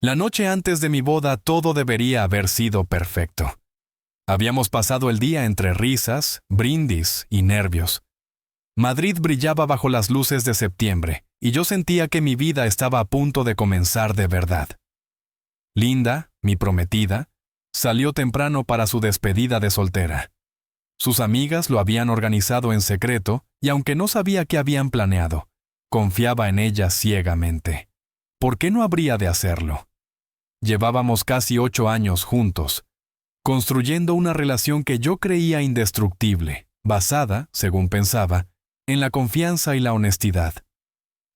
La noche antes de mi boda todo debería haber sido perfecto. Habíamos pasado el día entre risas, brindis y nervios. Madrid brillaba bajo las luces de septiembre, y yo sentía que mi vida estaba a punto de comenzar de verdad. Linda, mi prometida, salió temprano para su despedida de soltera. Sus amigas lo habían organizado en secreto, y aunque no sabía qué habían planeado, confiaba en ella ciegamente. ¿Por qué no habría de hacerlo? Llevábamos casi 8 años juntos, construyendo una relación que yo creía indestructible, basada, según pensaba, en la confianza y la honestidad.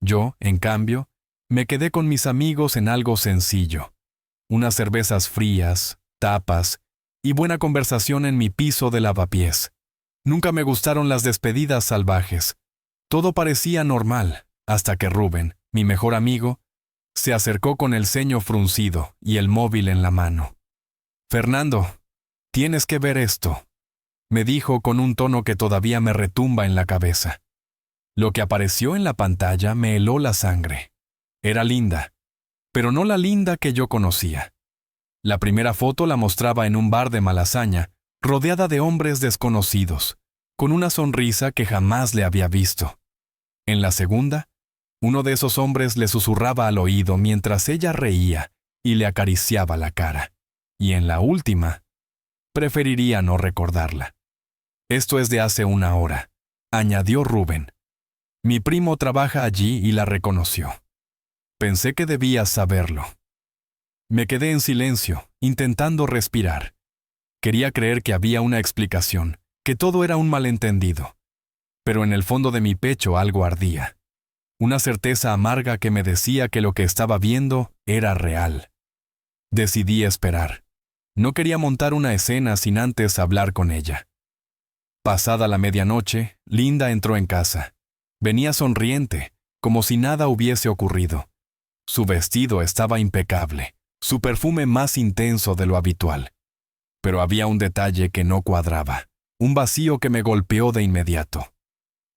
Yo, en cambio, me quedé con mis amigos en algo sencillo. Unas cervezas frías, tapas y buena conversación en mi piso de lavapiés. Nunca me gustaron las despedidas salvajes. Todo parecía normal, hasta que Rubén, mi mejor amigo, se acercó con el ceño fruncido y el móvil en la mano. «Fernando, tienes que ver esto», me dijo con un tono que todavía me retumba en la cabeza. Lo que apareció en la pantalla me heló la sangre. Era Linda, pero no la Linda que yo conocía. La primera foto la mostraba en un bar de Malasaña, rodeada de hombres desconocidos, con una sonrisa que jamás le había visto. En la segunda, uno de esos hombres le susurraba al oído mientras ella reía y le acariciaba la cara. Y en la última, preferiría no recordarla. «Esto es de hace 1 hora», añadió Rubén. «Mi primo trabaja allí y la reconoció. Pensé que debías saberlo». Me quedé en silencio, intentando respirar. Quería creer que había una explicación, que todo era un malentendido. Pero en el fondo de mi pecho algo ardía. Una certeza amarga que me decía que lo que estaba viendo era real. Decidí esperar. No quería montar una escena sin antes hablar con ella. Pasada la medianoche, Linda entró en casa. Venía sonriente, como si nada hubiese ocurrido. Su vestido estaba impecable, su perfume más intenso de lo habitual. Pero había un detalle que no cuadraba, un vacío que me golpeó de inmediato.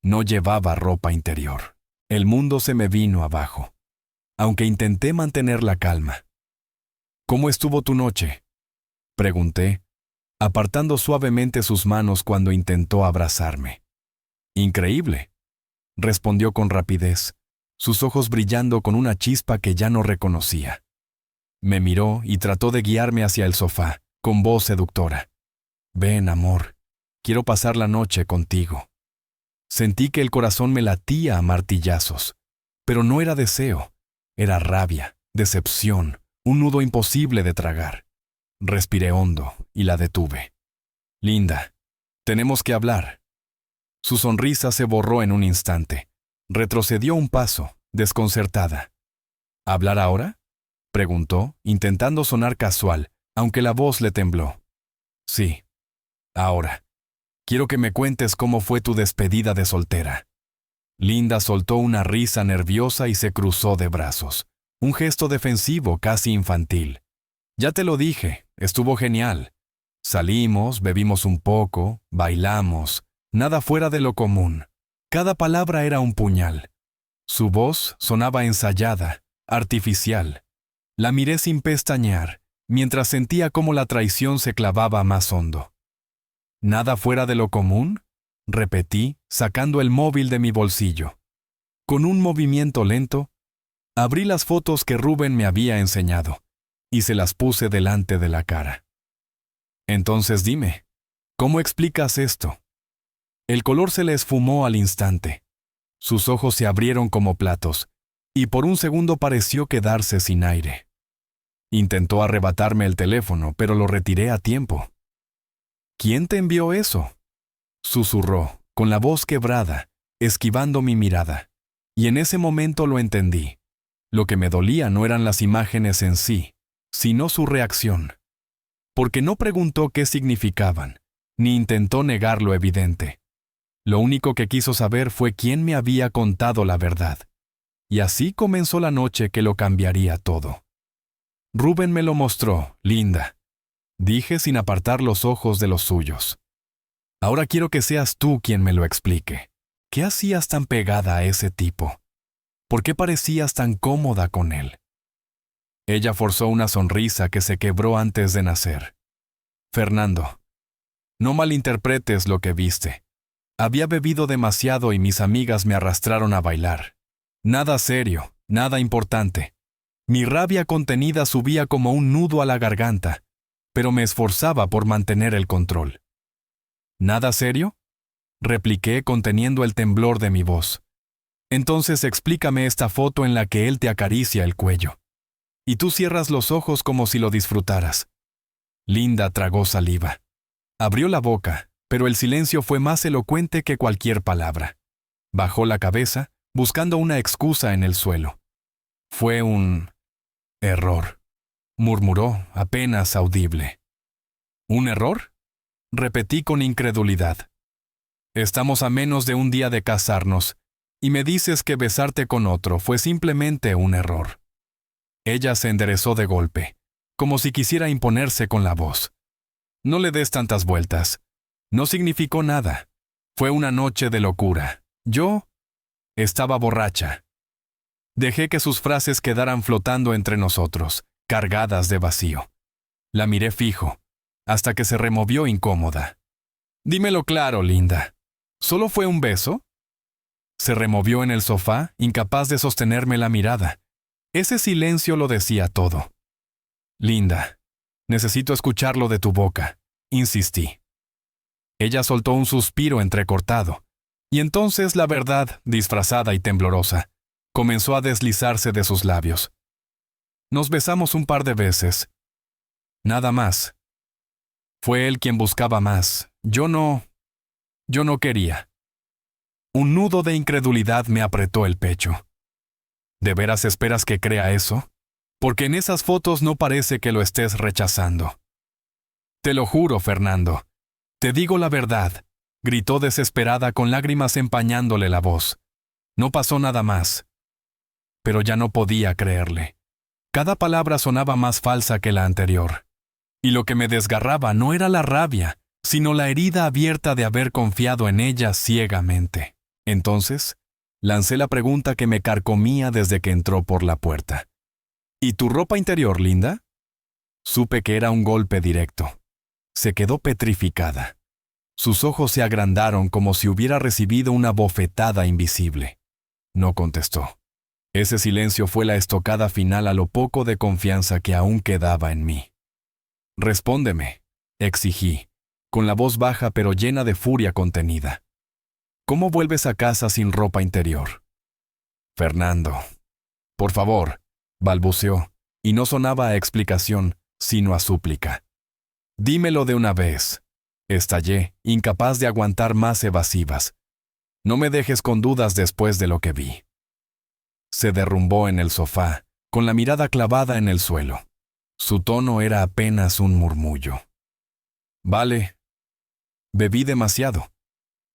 No llevaba ropa interior. El mundo se me vino abajo, aunque intenté mantener la calma. «¿Cómo estuvo tu noche?», pregunté, apartando suavemente sus manos cuando intentó abrazarme. «Increíble», respondió con rapidez, sus ojos brillando con una chispa que ya no reconocía. Me miró y trató de guiarme hacia el sofá, con voz seductora. «Ven, amor, quiero pasar la noche contigo». Sentí que el corazón me latía a martillazos, pero no era deseo, era rabia, decepción, un nudo imposible de tragar. Respiré hondo y la detuve. «Linda, tenemos que hablar». Su sonrisa se borró en un instante. Retrocedió un paso, desconcertada. «¿Hablar ahora?», preguntó, intentando sonar casual, aunque la voz le tembló. «Sí, ahora. Quiero que me cuentes cómo fue tu despedida de soltera». Linda soltó una risa nerviosa y se cruzó de brazos. Un gesto defensivo, casi infantil. «Ya te lo dije, estuvo genial. Salimos, bebimos un poco, bailamos, nada fuera de lo común. Cada palabra era un puñal». Su voz sonaba ensayada, artificial. La miré sin pestañear, mientras sentía cómo la traición se clavaba más hondo. «¿Nada fuera de lo común?», repetí, sacando el móvil de mi bolsillo. Con un movimiento lento, abrí las fotos que Rubén me había enseñado y se las puse delante de la cara. «Entonces dime, ¿cómo explicas esto?». El color se le esfumó al instante. Sus ojos se abrieron como platos, y por un segundo pareció quedarse sin aire. Intentó arrebatarme el teléfono, pero lo retiré a tiempo. «¿Quién te envió eso?», susurró, con la voz quebrada, esquivando mi mirada. Y en ese momento lo entendí. Lo que me dolía no eran las imágenes en sí, sino su reacción. Porque no preguntó qué significaban, ni intentó negar lo evidente. Lo único que quiso saber fue quién me había contado la verdad. Y así comenzó la noche que lo cambiaría todo. «Rubén me lo mostró, Linda», dije sin apartar los ojos de los suyos. «Ahora quiero que seas tú quien me lo explique. ¿Qué hacías tan pegada a ese tipo? ¿Por qué parecías tan cómoda con él?». Ella forzó una sonrisa que se quebró antes de nacer. Fernando, no malinterpretes lo que viste. Había bebido demasiado y mis amigas me arrastraron a bailar. Nada serio, nada importante. Mi rabia contenida subía como un nudo a la garganta, pero me esforzaba por mantener el control. ¿Nada serio?, repliqué conteniendo el temblor de mi voz. Entonces explícame esta foto en la que él te acaricia el cuello. Y tú cierras los ojos como si lo disfrutaras. Linda tragó saliva. Abrió la boca, pero el silencio fue más elocuente que cualquier palabra. Bajó la cabeza, buscando una excusa en el suelo. Fue un error, murmuró, apenas audible. ¿Un error?, repetí con incredulidad. Estamos a menos de un día de casarnos, y me dices que besarte con otro fue simplemente un error. Ella se enderezó de golpe, como si quisiera imponerse con la voz. No le des tantas vueltas. No significó nada. Fue una noche de locura. Yo estaba borracha. Dejé que sus frases quedaran flotando entre nosotros, cargadas de vacío. La miré fijo, hasta que se removió incómoda. Dímelo claro, linda. ¿Solo fue un beso? Se removió en el sofá, incapaz de sostenerme la mirada. Ese silencio lo decía todo. Linda, necesito escucharlo de tu boca, insistí. Ella soltó un suspiro entrecortado, y entonces la verdad, disfrazada y temblorosa, comenzó a deslizarse de sus labios. Nos besamos un par de veces. Nada más. Fue él quien buscaba más. Yo no quería. Un nudo de incredulidad me apretó el pecho. ¿De veras esperas que crea eso? Porque en esas fotos no parece que lo estés rechazando. Te lo juro, Fernando. Te digo la verdad, gritó desesperada con lágrimas empañándole la voz. No pasó nada más. Pero ya no podía creerle. Cada palabra sonaba más falsa que la anterior. Y lo que me desgarraba no era la rabia, sino la herida abierta de haber confiado en ella ciegamente. Entonces, lancé la pregunta que me carcomía desde que entró por la puerta. ¿Y tu ropa interior, linda? Supe que era un golpe directo. Se quedó petrificada. Sus ojos se agrandaron como si hubiera recibido una bofetada invisible. No contestó. Ese silencio fue la estocada final a lo poco de confianza que aún quedaba en mí. Respóndeme, exigí, con la voz baja pero llena de furia contenida. ¿Cómo vuelves a casa sin ropa interior? Fernando. Por favor, balbuceó, y no sonaba a explicación, sino a súplica. Dímelo de una vez. Estallé, incapaz de aguantar más evasivas. No me dejes con dudas después de lo que vi. Se derrumbó en el sofá, con la mirada clavada en el suelo. Su tono era apenas un murmullo. Vale. Bebí demasiado.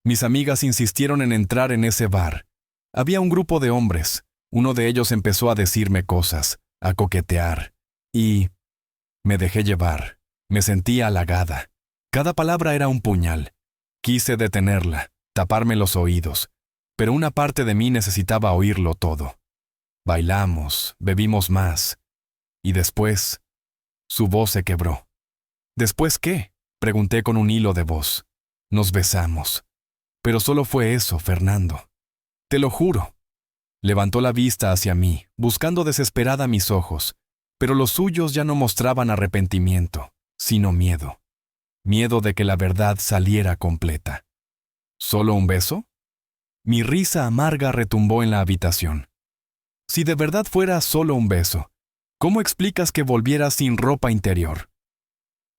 Mis amigas insistieron en entrar en ese bar. Había un grupo de hombres. Uno de ellos empezó a decirme cosas, a coquetear. Y me dejé llevar. Me sentía halagada. Cada palabra era un puñal. Quise detenerla, taparme los oídos, pero una parte de mí necesitaba oírlo todo. Bailamos, bebimos más. Y después, su voz se quebró. ¿Después qué?, pregunté con un hilo de voz. Nos besamos. Pero solo fue eso, Fernando. Te lo juro. Levantó la vista hacia mí, buscando desesperada mis ojos, pero los suyos ya no mostraban arrepentimiento, sino miedo. Miedo de que la verdad saliera completa. ¿Solo un beso? Mi risa amarga retumbó en la habitación. Si de verdad fuera solo un beso, ¿cómo explicas que volviera sin ropa interior?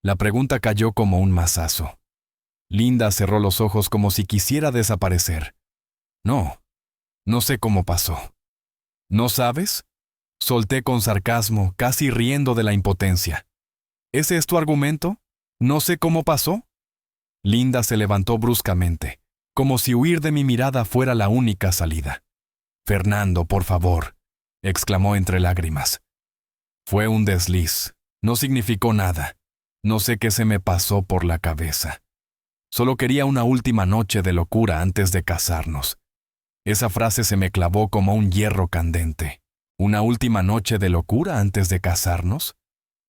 La pregunta cayó como un mazazo. Linda cerró los ojos como si quisiera desaparecer. No sé cómo pasó. ¿No sabes? Solté con sarcasmo, casi riendo de la impotencia. ¿Ese es tu argumento? ¿No sé cómo pasó? Linda se levantó bruscamente, como si huir de mi mirada fuera la única salida. Fernando, por favor, exclamó entre lágrimas. Fue un desliz. No significó nada. No sé qué se me pasó por la cabeza. Solo quería una última noche de locura antes de casarnos. Esa frase se me clavó como un hierro candente. ¿Una última noche de locura antes de casarnos?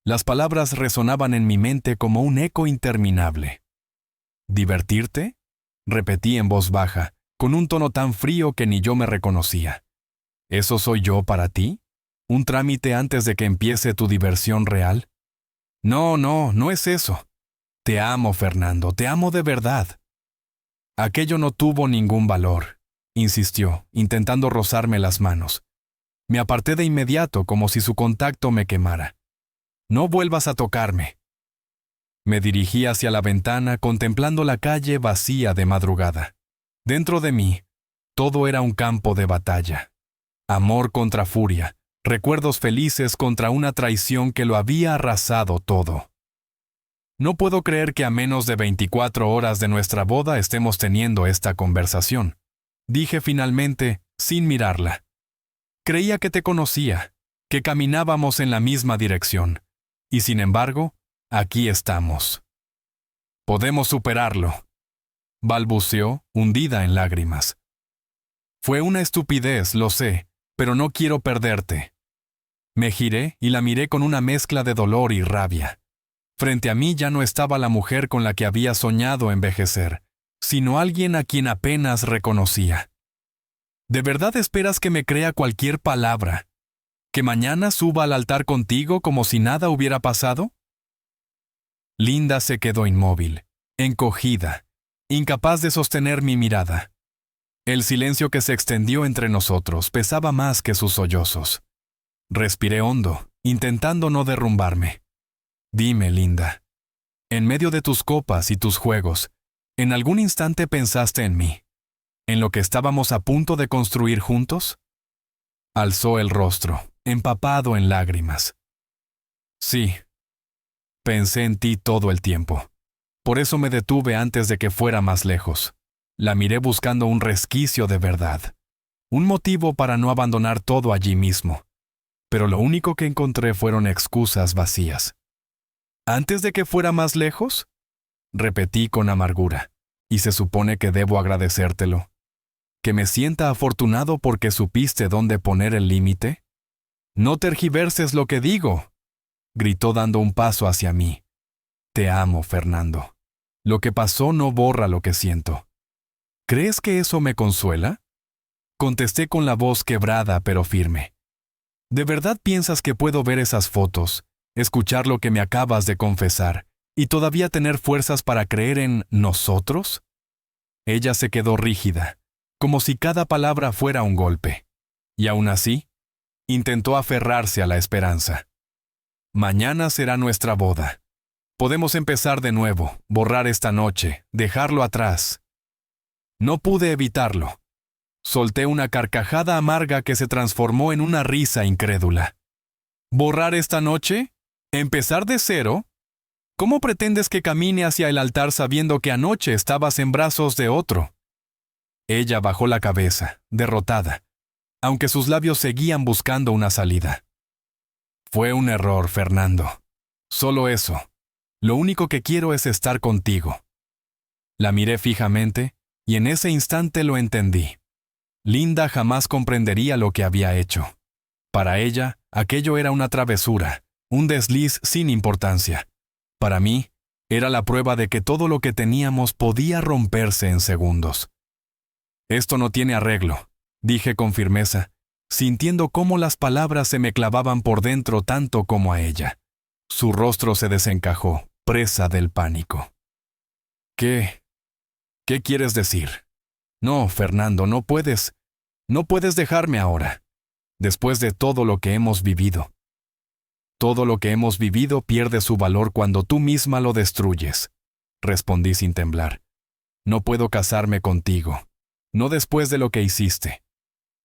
Las palabras resonaban en mi mente como un eco interminable. ¿Divertirte?, repetí en voz baja, con un tono tan frío que ni yo me reconocía. ¿Eso soy yo para ti? ¿Un trámite antes de que empiece tu diversión real? No, no, no es eso. Te amo, Fernando, te amo de verdad. Aquello no tuvo ningún valor, insistió, intentando rozarme las manos. Me aparté de inmediato como si su contacto me quemara. No vuelvas a tocarme. Me dirigí hacia la ventana contemplando la calle vacía de madrugada. Dentro de mí, todo era un campo de batalla. Amor contra furia, recuerdos felices contra una traición que lo había arrasado todo. No puedo creer que a menos de 24 horas de nuestra boda estemos teniendo esta conversación, dije finalmente, sin mirarla. Creía que te conocía, que caminábamos en la misma dirección, y sin embargo, aquí estamos. Podemos superarlo, balbuceó, hundida en lágrimas. Fue una estupidez, lo sé, pero no quiero perderte. Me giré y la miré con una mezcla de dolor y rabia. Frente a mí ya no estaba la mujer con la que había soñado envejecer, sino alguien a quien apenas reconocía. ¿De verdad esperas que me crea cualquier palabra? ¿Que mañana suba al altar contigo como si nada hubiera pasado? Linda se quedó inmóvil, encogida, incapaz de sostener mi mirada. El silencio que se extendió entre nosotros pesaba más que sus sollozos. Respiré hondo, intentando no derrumbarme. Dime, Linda, en medio de tus copas y tus juegos, ¿en algún instante pensaste en mí? ¿En lo que estábamos a punto de construir juntos? Alzó el rostro, empapado en lágrimas. Sí. Pensé en ti todo el tiempo. Por eso me detuve antes de que fuera más lejos. La miré buscando un resquicio de verdad. Un motivo para no abandonar todo allí mismo. Pero lo único que encontré fueron excusas vacías. ¿Antes de que fuera más lejos? Repetí con amargura. ¿Y se supone que debo agradecértelo? ¿Que me sienta afortunado porque supiste dónde poner el límite? No tergiverses lo que digo, gritó dando un paso hacia mí. Te amo, Fernando. Lo que pasó no borra lo que siento. ¿Crees que eso me consuela? Contesté con la voz quebrada pero firme. ¿De verdad piensas que puedo ver esas fotos, escuchar lo que me acabas de confesar, y todavía tener fuerzas para creer en nosotros? Ella se quedó rígida, como si cada palabra fuera un golpe. Y aún así, intentó aferrarse a la esperanza. Mañana será nuestra boda. Podemos empezar de nuevo, borrar esta noche, dejarlo atrás. No pude evitarlo. Solté una carcajada amarga que se transformó en una risa incrédula. ¿Borrar esta noche? ¿Empezar de cero? ¿Cómo pretendes que camine hacia el altar sabiendo que anoche estabas en brazos de otro? Ella bajó la cabeza, derrotada, aunque sus labios seguían buscando una salida. Fue un error, Fernando. Solo eso. Lo único que quiero es estar contigo. La miré fijamente, y en ese instante lo entendí. Linda jamás comprendería lo que había hecho. Para ella, aquello era una travesura, un desliz sin importancia. Para mí, era la prueba de que todo lo que teníamos podía romperse en segundos. Esto no tiene arreglo, dije con firmeza, sintiendo cómo las palabras se me clavaban por dentro tanto como a ella. Su rostro se desencajó, presa del pánico. ¿Qué quieres decir? No, Fernando, no puedes dejarme ahora, después de todo lo que hemos vivido. Todo lo que hemos vivido pierde su valor cuando tú misma lo destruyes, respondí sin temblar. No puedo casarme contigo, no después de lo que hiciste.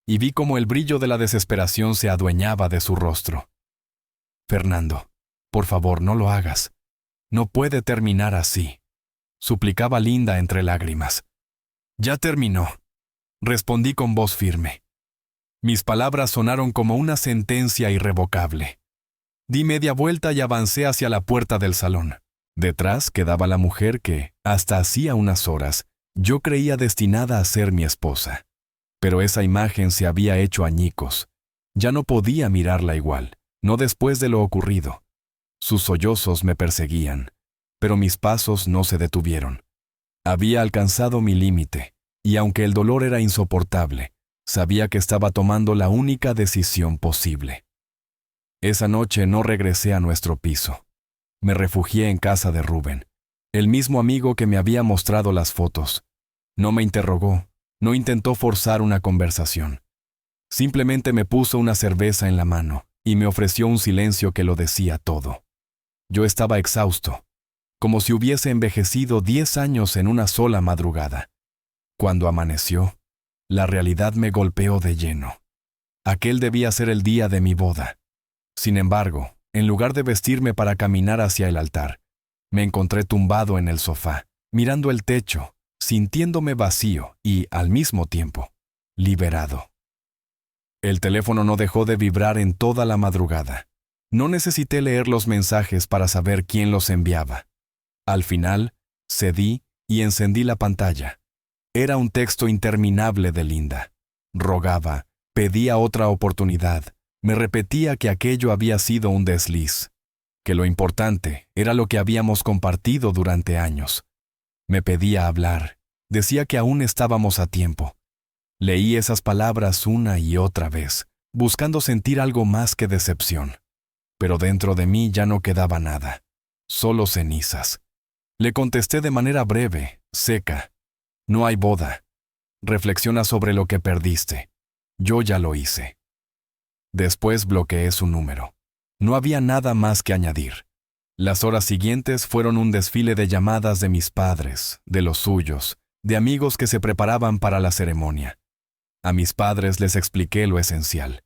Y vi cómo el brillo de la desesperación se adueñaba de su rostro. Fernando, por favor, no lo hagas. No puede terminar así, suplicaba Linda entre lágrimas. Ya terminó, respondí con voz firme. Mis palabras sonaron como una sentencia irrevocable. Di media vuelta y avancé hacia la puerta del salón. Detrás quedaba la mujer que, hasta hacía unas horas, yo creía destinada a ser mi esposa. Pero esa imagen se había hecho añicos, Ya no podía mirarla igual, no después de lo ocurrido. Sus sollozos me perseguían, pero mis pasos no se detuvieron. Había alcanzado mi límite, y aunque el dolor era insoportable, sabía que estaba tomando la única decisión posible. Esa noche no regresé a nuestro piso. Me refugié en casa de Rubén, el mismo amigo que me había mostrado las fotos. No me interrogó, no intentó forzar una conversación. Simplemente me puso una cerveza en la mano y me ofreció un silencio que lo decía todo. Yo estaba exhausto, como si hubiese envejecido 10 años en una sola madrugada. Cuando amaneció, la realidad me golpeó de lleno. Aquel debía ser el día de mi boda. Sin embargo, en lugar de vestirme para caminar hacia el altar, me encontré tumbado en el sofá, mirando el techo, sintiéndome vacío y, al mismo tiempo, liberado. El teléfono no dejó de vibrar en toda la madrugada. No necesité leer los mensajes para saber quién los enviaba. Al final, cedí y encendí la pantalla. Era un texto interminable de Linda. Rogaba, pedía otra oportunidad, me repetía que aquello había sido un desliz, que lo importante era lo que habíamos compartido durante años. Me pedía hablar, decía que aún estábamos a tiempo. Leí esas palabras una y otra vez, buscando sentir algo más que decepción. Pero dentro de mí ya no quedaba nada, solo cenizas. Le contesté de manera breve, seca. No hay boda. Reflexiona sobre lo que perdiste. Yo ya lo hice. Después bloqueé su número. No había nada más que añadir. Las horas siguientes fueron un desfile de llamadas de mis padres, de los suyos, de amigos que se preparaban para la ceremonia. A mis padres les expliqué lo esencial.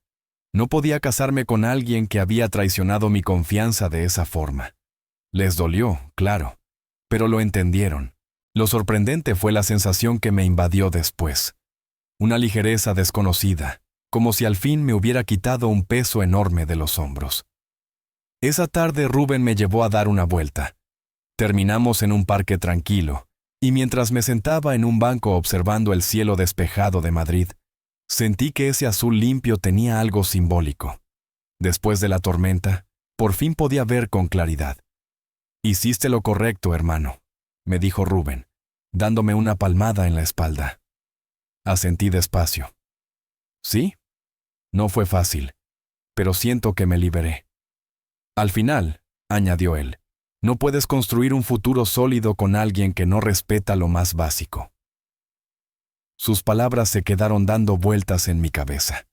No podía casarme con alguien que había traicionado mi confianza de esa forma. Les dolió, claro, pero lo entendieron. Lo sorprendente fue la sensación que me invadió después. Una ligereza desconocida, como si al fin me hubiera quitado un peso enorme de los hombros. Esa tarde Rubén me llevó a dar una vuelta. Terminamos en un parque tranquilo, y mientras me sentaba en un banco observando el cielo despejado de Madrid, sentí que ese azul limpio tenía algo simbólico. Después de la tormenta, por fin podía ver con claridad. «Hiciste lo correcto, hermano», me dijo Rubén, dándome una palmada en la espalda. Asentí despacio. «¿Sí? No fue fácil, pero siento que me liberé». «Al final», añadió él, «no puedes construir un futuro sólido con alguien que no respeta lo más básico». Sus palabras se quedaron dando vueltas en mi cabeza.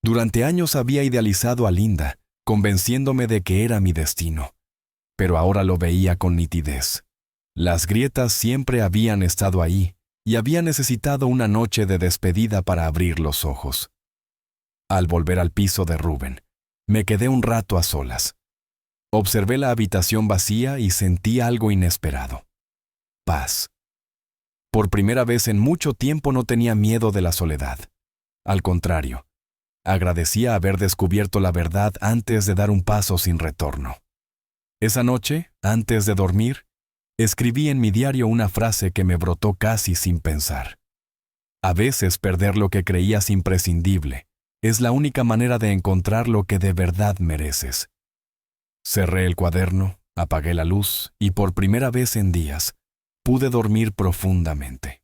Durante años había idealizado a Linda, convenciéndome de que era mi destino. Pero ahora lo veía con nitidez. Las grietas siempre habían estado ahí, y había necesitado una noche de despedida para abrir los ojos. Al volver al piso de Rubén, me quedé un rato a solas. Observé la habitación vacía y sentí algo inesperado. Paz. Por primera vez en mucho tiempo no tenía miedo de la soledad. Al contrario, agradecía haber descubierto la verdad antes de dar un paso sin retorno. Esa noche, antes de dormir, escribí en mi diario una frase que me brotó casi sin pensar. A veces perder lo que creías imprescindible es la única manera de encontrar lo que de verdad mereces. Cerré el cuaderno, apagué la luz y por primera vez en días pude dormir profundamente.